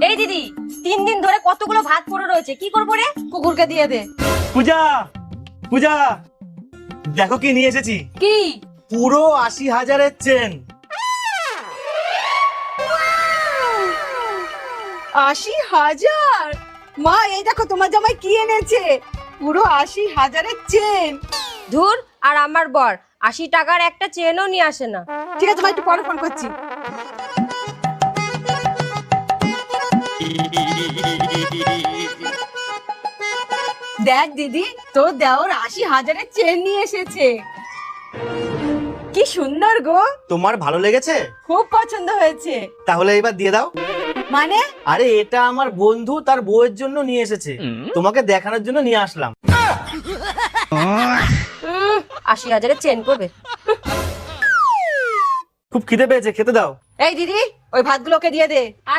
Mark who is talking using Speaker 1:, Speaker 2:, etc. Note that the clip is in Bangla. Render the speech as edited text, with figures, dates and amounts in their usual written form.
Speaker 1: এই দিদি, 3 দিন ধরে কতগুলো ভাত পড়ে রয়েছে, কি করবো রে?
Speaker 2: কুকুরকে দিয়ে দে।
Speaker 3: পূজা, পূজা, দেখো কি নিয়ে এসেছি।
Speaker 1: কি?
Speaker 3: পুরো 80,000-এর চেন।
Speaker 2: 80,000? মা, এই দেখো তোমার জামাই কি এনেছে, পুরো 80,000-এর চেন।
Speaker 1: ধুর, আর আমার বর 80 টাকার একটা চেনও নিয়ে আসে না।
Speaker 2: ঠিক আছে মা, একটু পরে ফোন করছি। দেখ দিদি, তোর দেওর 80,000-এর চেন নিয়ে এসেছে। কি সুন্দর গো,
Speaker 3: তোমার ভালো লেগেছে?
Speaker 2: খুব পছন্দ হয়েছে।
Speaker 3: তাহলে এবার দিয়ে দাও।
Speaker 2: মানে?
Speaker 3: আরে এটা আমার বন্ধু তার বউয়ের জন্য নিয়ে এসেছে, তোমাকে দেখানোর জন্য নিয়ে আসলাম।
Speaker 1: 80,000-এর চেন করবে?
Speaker 3: খুব খিদে পেয়েছে, খেতে দাও।
Speaker 2: এই দিদি, ওই ভাতগুলোকে দিয়ে দে।